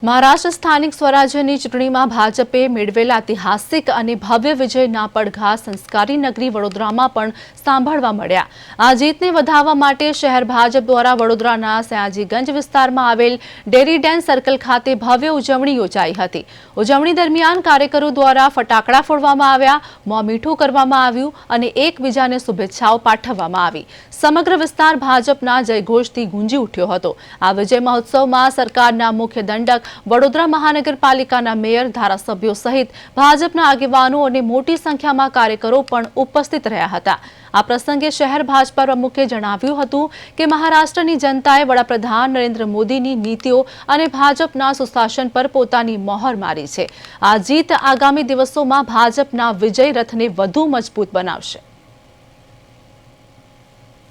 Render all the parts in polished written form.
મહારાષ્ટ્ર સ્થાનિક સ્વરાજ્યની ચૂંટણીમાં ભાજપે મેળવેલા ઐતિહાસિક અને ભવ્ય વિજયના પડઘા સંસ્કારી નગરી વડોદરામાં પણ સાંભળવા મળ્યા। આ જીતને વધાવવા માટે શહેર ભાજપ દ્વારા વડોદરાના સયાજીગંજ વિસ્તારમાં આવેલ ડેરી ડેન સર્કલ ખાતે ભવ્ય ઉજવણી યોજાઈ હતી। ઉજવણી દરમિયાન કાર્યકરો દ્વારા ફટાકડા ફોડવામાં આવ્યા, મોં મીઠું કરવામાં આવ્યું અને એકબીજાને શુભેચ્છાઓ પાઠવવામાં આવી। સમગ્ર વિસ્તાર ભાજપના જયઘોષથી ગુંજી ઉઠ્યો હતો। આ વિજય મહોત્સવમાં સરકારના મુખ્ય દંડક વડોદરા મહાનગરપાલિકાના મેયર, ધારાસભ્યો સહિત ભાજપના આગેવાનો અને મોટી સંખ્યામાં કાર્યકરો પણ ઉપસ્થિત રહ્યા હતા। આ પ્રસંગે શહેર ભાજપા પ્રમુખે જણાવ્યું હતું કે મહારાષ્ટ્રની જનતાએ વડાપ્રધાન નરેન્દ્ર મોદીની નીતિઓ અને ભાજપના સુશાસન પર પોતાની મહોર મારી છે। આ જીત આગામી દિવસોમાં ભાજપના વિજય રથને વધુ મજબૂત બનાવશે।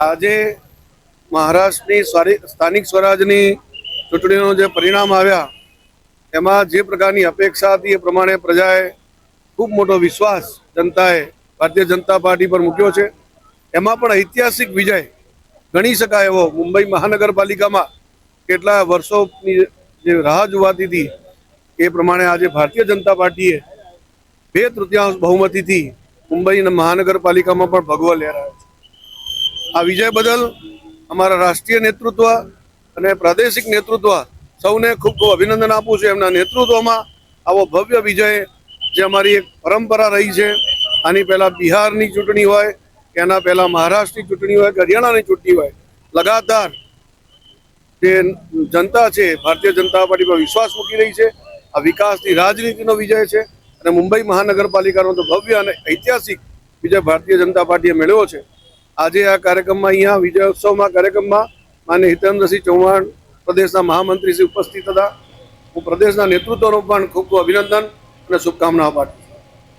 આજે મહારાષ્ટ્રની સ્થાનિક સ્વરાજની ચૂંટણીનું જે પરિણામ આવ્યા એમાં જે પ્રકારની અપેક્ષા હતી એ પ્રમાણે પ્રજાએ ખૂબ મોટો વિશ્વાસ જનતાએ ભારતીય જનતા પાર્ટી પર મૂક્યો છે। એમાં પણ ઐતિહાસિક વિજય ગણી શકાય એવો મુંબઈ મહાનગરપાલિકામાં કેટલા વર્ષોની જે રાહ જોવાતી હતી એ પ્રમાણે આજે ભારતીય જનતા પાર્ટીએ 2/3 બહુમતીથી મુંબઈ મહાનગરપાલિકામાં પણ ભગવો લહેરાયો છે। આ વિજય બદલ અમારા રાષ્ટ્રીય નેતૃત્વ અને પ્રાદેશિક નેતૃત્વ સૌને ખૂબ ખૂબ અભિનંદન આપું છું। એમના નેતૃત્વમાં આવો ભવ્ય વિજય જે અમારી એક પરંપરા રહી છે, આની પહેલાં બિહારની ચૂંટણી હોય કે એના પહેલાં મહારાષ્ટ્રની ચૂંટણી હોય કે હરિયાણાની ચૂંટણી હોય, લગાતાર જે જનતા છે ભારતીય જનતા પાર્ટી પર વિશ્વાસ મૂકી રહી છે। આ વિકાસની રાજનીતિનો વિજય છે અને મુંબઈ મહાનગરપાલિકાનો તો ભવ્ય અને ઐતિહાસિક વિજય ભારતીય જનતા પાર્ટીએ મેળવ્યો છે। આજે આ કાર્યક્રમમાં અહીંયા વિજયોત્સવમાં કાર્યક્રમમાં માનનીય હિતેન્દ્રસિંહ ચૌહાણ પ્રદેશના મહામંત્રી શ્રી ઉપસ્થિત હતા। હું પ્રદેશના નેતૃત્વનો પણ ખૂબ ખૂબ અભિનંદન અને શુભકામનાઓ પાઠવું છું।